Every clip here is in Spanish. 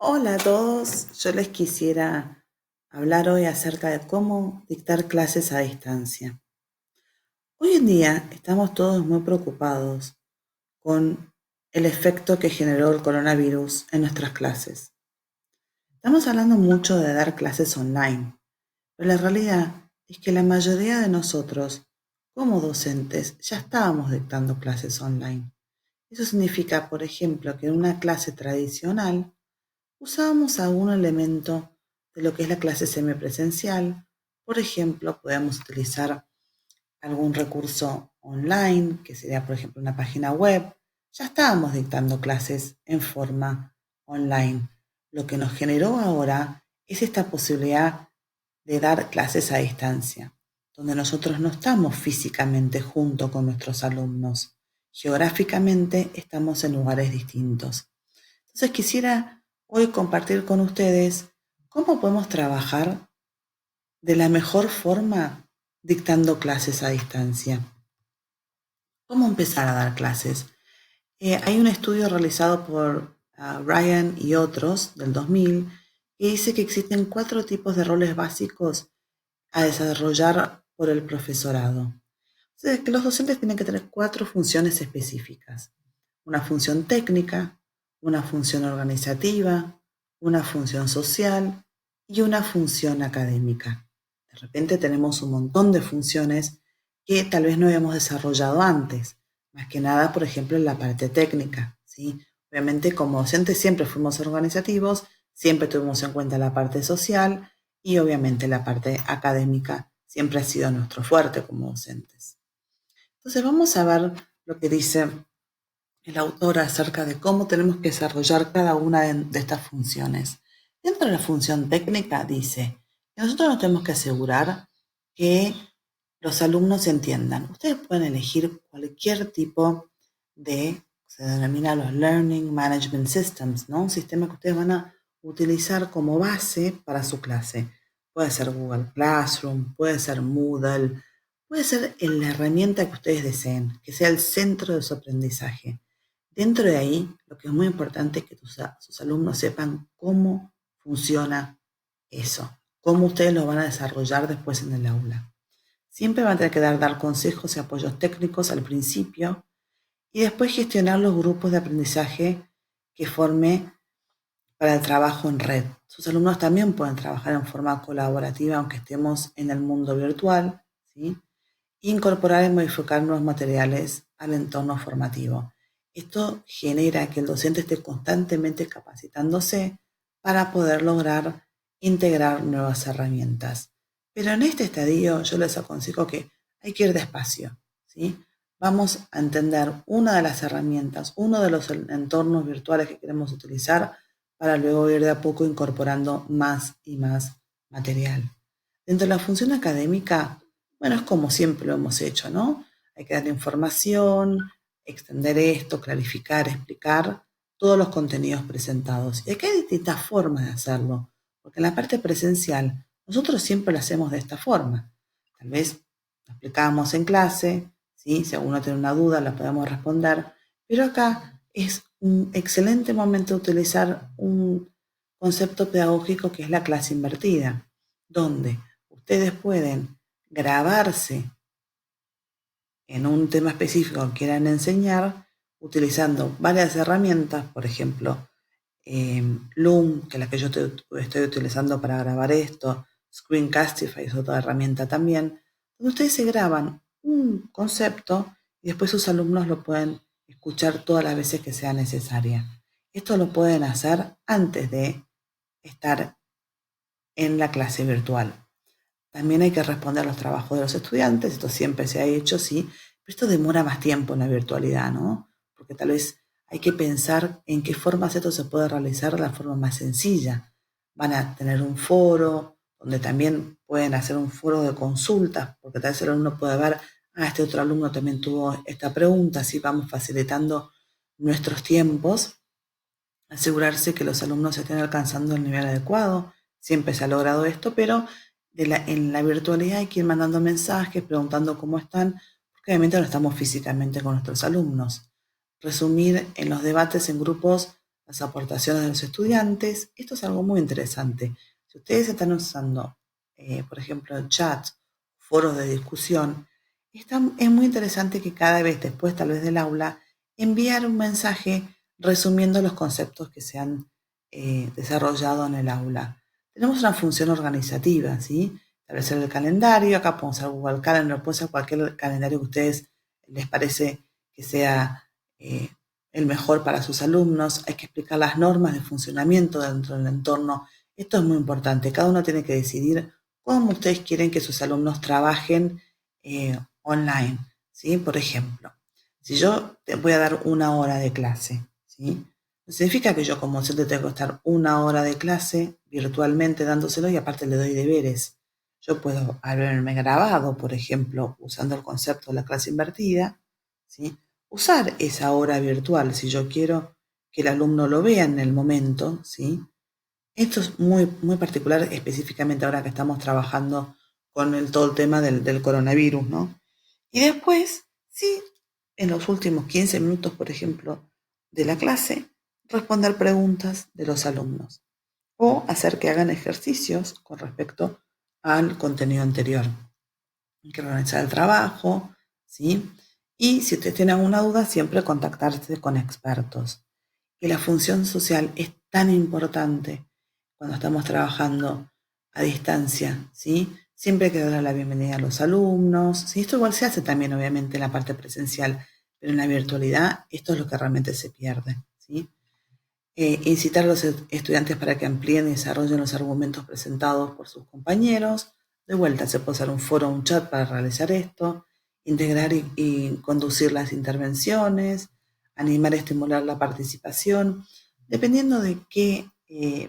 Hola a todos, yo les quisiera hablar hoy acerca de cómo dictar clases a distancia. Hoy en día estamos todos muy preocupados con el efecto que generó el coronavirus en nuestras clases. Estamos hablando mucho de dar clases online, pero la realidad es que la mayoría de nosotros, como docentes, ya estábamos dictando clases online. Eso significa, por ejemplo, que en una clase tradicional usábamos algún elemento de lo que es la clase semipresencial. Por ejemplo, podemos utilizar algún recurso online, que sería, por ejemplo, una página web. Ya estábamos dictando clases en forma online. Lo que nos generó ahora es esta posibilidad de dar clases a distancia, donde nosotros no estamos físicamente junto con nuestros alumnos. Geográficamente estamos en lugares distintos. Entonces quisiera hoy compartir con ustedes cómo podemos trabajar de la mejor forma dictando clases a distancia. ¿Cómo empezar a dar clases? Hay un estudio realizado por Ryan y otros del 2000 que dice que existen 4 tipos de roles básicos a desarrollar por el profesorado. O sea, que los docentes tienen que tener 4 funciones específicas. Una función técnica, una función organizativa, una función social y una función académica. De repente tenemos un montón de funciones que tal vez no habíamos desarrollado antes. Más que nada, por ejemplo, en la parte técnica, ¿sí? Obviamente, como docentes siempre fuimos organizativos, siempre tuvimos en cuenta la parte social y obviamente la parte académica siempre ha sido nuestro fuerte como docentes. Entonces vamos a ver lo que dice el autor acerca de cómo tenemos que desarrollar cada una de estas funciones. Dentro de la función técnica dice que nosotros nos tenemos que asegurar que los alumnos entiendan. Ustedes pueden elegir cualquier tipo de, se denomina los Learning Management Systems, ¿no? Un sistema que ustedes van a utilizar como base para su clase. Puede ser Google Classroom, puede ser Moodle, puede ser la herramienta que ustedes deseen, que sea el centro de su aprendizaje. Dentro de ahí, lo que es muy importante es que sus alumnos sepan cómo funciona eso, cómo ustedes lo van a desarrollar después en el aula. Siempre van a tener que dar consejos y apoyos técnicos al principio y después gestionar los grupos de aprendizaje que forme para el trabajo en red. Sus alumnos también pueden trabajar en forma colaborativa aunque estemos en el mundo virtual, ¿sí? Incorporar y modificar nuevos materiales al entorno formativo. Esto genera que el docente esté constantemente capacitándose para poder lograr integrar nuevas herramientas. Pero en este estadio yo les aconsejo que hay que ir despacio, ¿sí? Vamos a entender una de las herramientas, uno de los entornos virtuales que queremos utilizar para luego ir de a poco incorporando más y más material. Dentro de la función académica, bueno, es como siempre lo hemos hecho, ¿no? Hay que dar información, extender esto, clarificar, explicar todos los contenidos presentados. Y aquí hay distintas formas de hacerlo, porque en la parte presencial nosotros siempre lo hacemos de esta forma. Tal vez lo explicamos en clase, ¿sí? Si alguno tiene una duda la podemos responder, pero acá es un excelente momento de utilizar un concepto pedagógico que es la clase invertida, donde ustedes pueden grabarse en un tema específico que quieran enseñar utilizando varias herramientas, por ejemplo, Loom, que es la que yo estoy utilizando para grabar esto, Screencastify es otra herramienta también, donde ustedes se graban un concepto y después sus alumnos lo pueden escuchar todas las veces que sea necesaria. Esto lo pueden hacer antes de estar en la clase virtual. También hay que responder a los trabajos de los estudiantes, esto siempre se ha hecho, sí, pero esto demora más tiempo en la virtualidad, ¿no? Porque tal vez hay que pensar en qué formas esto se puede realizar de la forma más sencilla. Van a tener un foro, donde también pueden hacer un foro de consultas, porque tal vez el alumno puede ver, este otro alumno también tuvo esta pregunta, así vamos facilitando nuestros tiempos, asegurarse que los alumnos estén alcanzando el nivel adecuado. Siempre se ha logrado esto, pero en la virtualidad hay que ir mandando mensajes, preguntando cómo están, porque obviamente no estamos físicamente con nuestros alumnos. Resumir en los debates en grupos las aportaciones de los estudiantes. Esto es algo muy interesante. Si ustedes están usando, por ejemplo, chat, foros de discusión, es muy interesante que cada vez después, tal vez del aula, enviar un mensaje resumiendo los conceptos que se han desarrollado en el aula. Tenemos una función organizativa, ¿sí? Establecer el calendario, acá podemos usar Google Calendar, puede ser cualquier calendario que a ustedes les parece que sea el mejor para sus alumnos. Hay que explicar las normas de funcionamiento dentro del entorno. Esto es muy importante. Cada uno tiene que decidir cómo ustedes quieren que sus alumnos trabajen online, ¿sí? Por ejemplo, si yo te voy a dar una hora de clase, ¿sí? No significa que yo como docente tengo que estar una hora de clase virtualmente dándoselo y aparte le doy deberes. Yo puedo haberme grabado, por ejemplo, usando el concepto de la clase invertida, ¿sí? Usar esa hora virtual si yo quiero que el alumno lo vea en el momento, ¿sí? Esto es muy, muy particular, específicamente ahora que estamos trabajando con todo el tema del coronavirus, ¿no? Y después, sí, en los últimos 15 minutos, por ejemplo, de la clase, responder preguntas de los alumnos o hacer que hagan ejercicios con respecto al contenido anterior. Hay que organizar el trabajo, ¿sí? Y si ustedes tienen alguna duda, siempre contactarse con expertos. Y la función social es tan importante cuando estamos trabajando a distancia, ¿sí? Siempre hay que darle la bienvenida a los alumnos, ¿sí? Esto igual se hace también, obviamente, en la parte presencial, pero en la virtualidad esto es lo que realmente se pierde, ¿sí? Incitar a los estudiantes para que amplíen y desarrollen los argumentos presentados por sus compañeros. De vuelta, se puede usar un foro o un chat para realizar esto, integrar y conducir las intervenciones, animar y estimular la participación. Dependiendo de qué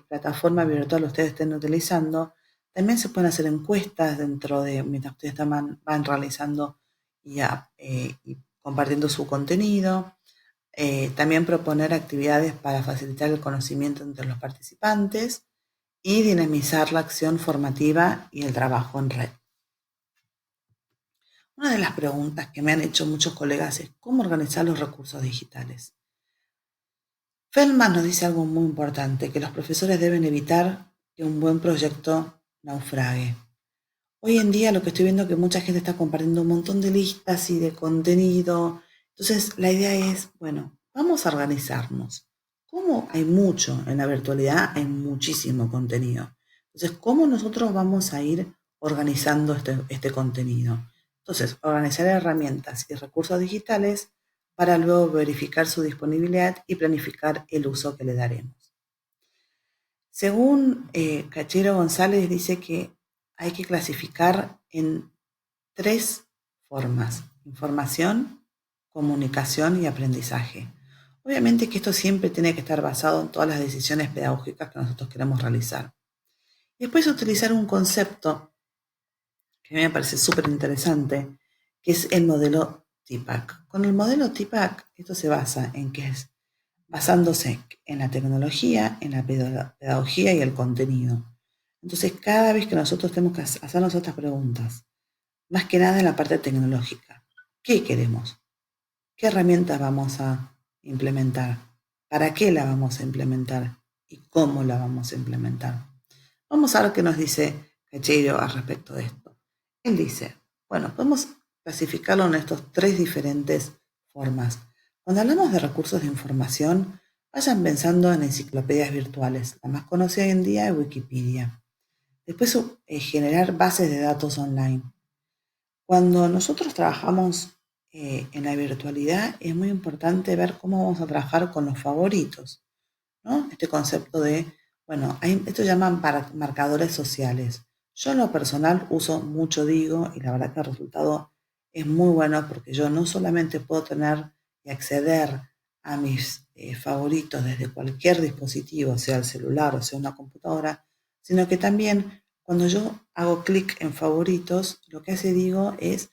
plataforma virtual ustedes estén utilizando, también se pueden hacer encuestas dentro de, mientras ustedes van realizando y compartiendo su contenido. También proponer actividades para facilitar el conocimiento entre los participantes y dinamizar la acción formativa y el trabajo en red. Una de las preguntas que me han hecho muchos colegas es cómo organizar los recursos digitales. Feldman nos dice algo muy importante, que los profesores deben evitar que un buen proyecto naufrague. Hoy en día lo que estoy viendo es que mucha gente está compartiendo un montón de listas y de contenido. Entonces la idea es, bueno, vamos a organizarnos. Como hay mucho en la virtualidad, hay muchísimo contenido. Entonces, ¿cómo nosotros vamos a ir organizando este contenido? Entonces, organizar herramientas y recursos digitales para luego verificar su disponibilidad y planificar el uso que le daremos. Según Cachero González, dice que hay que clasificar en 3 formas: información, comunicación y aprendizaje. Obviamente que esto siempre tiene que estar basado en todas las decisiones pedagógicas que nosotros queremos realizar. Después utilizar un concepto que a mí me parece súper interesante, que es el modelo TIPAC. Con el modelo TIPAC, esto se basa en que es basándose en la tecnología, en la pedagogía y el contenido. Entonces, cada vez que nosotros tenemos que hacernos estas preguntas, más que nada en la parte tecnológica, ¿qué queremos? ¿Qué herramientas vamos a implementar? ¿Para qué la vamos a implementar? ¿Y cómo la vamos a implementar? Vamos a ver qué nos dice Cacheiro al respecto de esto. Él dice, bueno, podemos clasificarlo en estas 3 diferentes formas. Cuando hablamos de recursos de información, vayan pensando en enciclopedias virtuales. La más conocida hoy en día es Wikipedia. Después, generar bases de datos online. Cuando nosotros trabajamos en la virtualidad, es muy importante ver cómo vamos a trabajar con los favoritos, ¿no? Este concepto de, bueno, esto llaman marcadores sociales. Yo en lo personal uso mucho Digo y la verdad que el resultado es muy bueno porque yo no solamente puedo tener y acceder a mis favoritos desde cualquier dispositivo, sea el celular o sea una computadora, sino que también cuando yo hago clic en favoritos, lo que hace Digo es,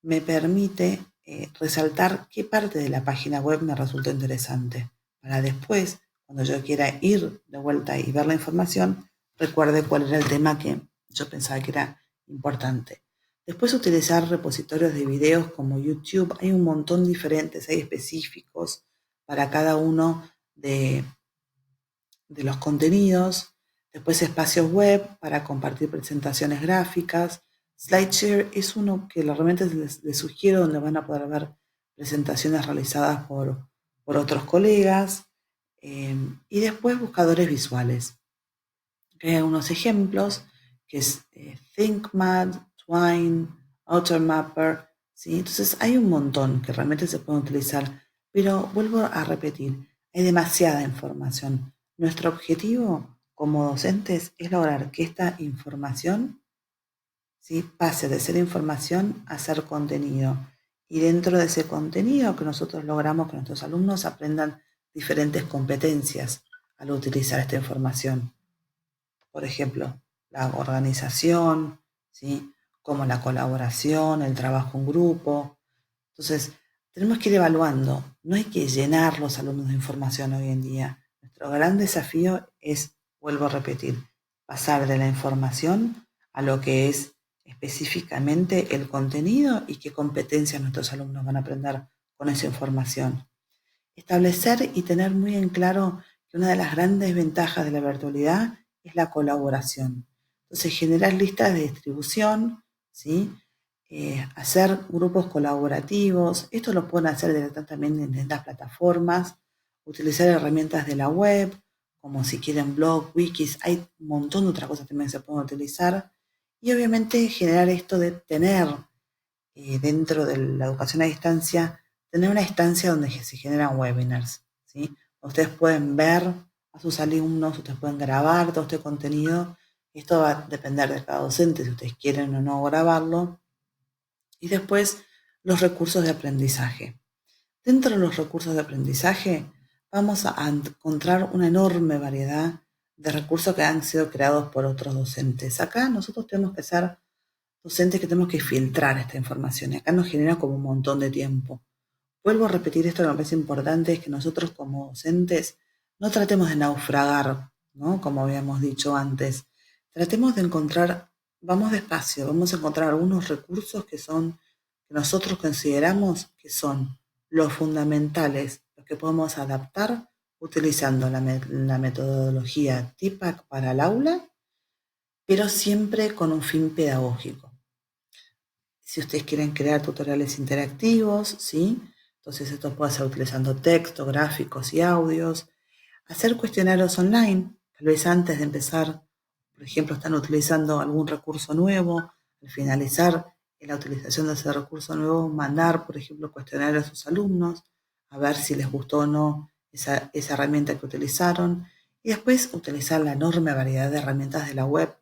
me permite resaltar qué parte de la página web me resulta interesante, para después, cuando yo quiera ir de vuelta y ver la información, recuerde cuál era el tema que yo pensaba que era importante. Después, utilizar repositorios de videos como YouTube. Hay un montón diferentes, hay específicos para cada uno de de los contenidos, después espacios web para compartir presentaciones gráficas. SlideShare es uno que realmente les sugiero, donde van a poder ver presentaciones realizadas por otros colegas, y después buscadores visuales. Hay algunos ejemplos, que es ThinkMad, Twine, AutoMapper, ¿sí? Entonces hay un montón que realmente se pueden utilizar, pero vuelvo a repetir, hay demasiada información. Nuestro objetivo como docentes es lograr que esta información, ¿sí?, pase de ser información a ser contenido. Y dentro de ese contenido que nosotros logramos que nuestros alumnos aprendan diferentes competencias al utilizar esta información. Por ejemplo, la organización, ¿sí?, como la colaboración, el trabajo en grupo. Entonces, tenemos que ir evaluando. No hay que llenar los alumnos de información hoy en día. Nuestro gran desafío es, vuelvo a repetir, pasar de la información a lo que es específicamente el contenido y qué competencias nuestros alumnos van a aprender con esa información. Establecer y tener muy en claro que una de las grandes ventajas de la virtualidad es la colaboración. Entonces, generar listas de distribución, ¿sí? Hacer grupos colaborativos. Esto lo pueden hacer directamente también en distintas plataformas. Utilizar herramientas de la web, como si quieren blog, wikis. Hay un montón de otras cosas también que se pueden utilizar. Y obviamente generar esto de tener dentro de la educación a distancia, tener una instancia donde se generan webinars, ¿sí? Ustedes pueden ver a sus alumnos, ustedes pueden grabar todo este contenido. Esto va a depender de cada docente, si ustedes quieren o no grabarlo. Y después, los recursos de aprendizaje. Dentro de los recursos de aprendizaje, vamos a encontrar una enorme variedad de recursos que han sido creados por otros docentes. Acá nosotros tenemos que ser docentes que tenemos que filtrar esta información, y acá nos genera como un montón de tiempo. Vuelvo a repetir esto que me parece importante, es que nosotros como docentes no tratemos de naufragar, ¿no?, como habíamos dicho antes. Tratemos de encontrar, vamos despacio, vamos a encontrar algunos recursos que nosotros consideramos que son los fundamentales, los que podemos adaptar utilizando la metodología TIPAC para el aula, pero siempre con un fin pedagógico. Si ustedes quieren crear tutoriales interactivos, ¿sí?, entonces esto puede ser utilizando texto, gráficos y audios. Hacer cuestionarios online, tal vez antes de empezar, por ejemplo, están utilizando algún recurso nuevo. Al finalizar la utilización de ese recurso nuevo, mandar, por ejemplo, cuestionarios a sus alumnos, a ver si les gustó o no esa herramienta que utilizaron. Y después utilizar la enorme variedad de herramientas de la web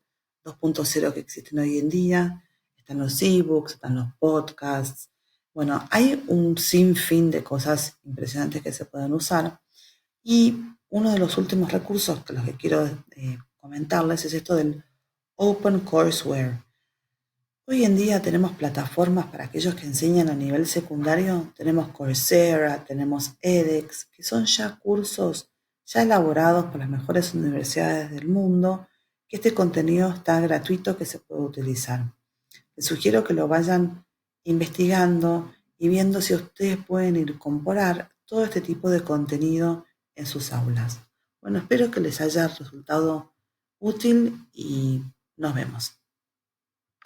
2.0 que existen hoy en día. Están los ebooks, están los podcasts. Bueno, hay un sinfín de cosas impresionantes que se pueden usar. Y uno de los últimos recursos que los que quiero comentarles es esto del Open Courseware. Hoy en día tenemos plataformas para aquellos que enseñan a nivel secundario. Tenemos Coursera, tenemos edX, que son ya cursos ya elaborados por las mejores universidades del mundo, que este contenido está gratuito, que se puede utilizar. Les sugiero que lo vayan investigando y viendo si ustedes pueden incorporar todo este tipo de contenido en sus aulas. Bueno, espero que les haya resultado útil y nos vemos.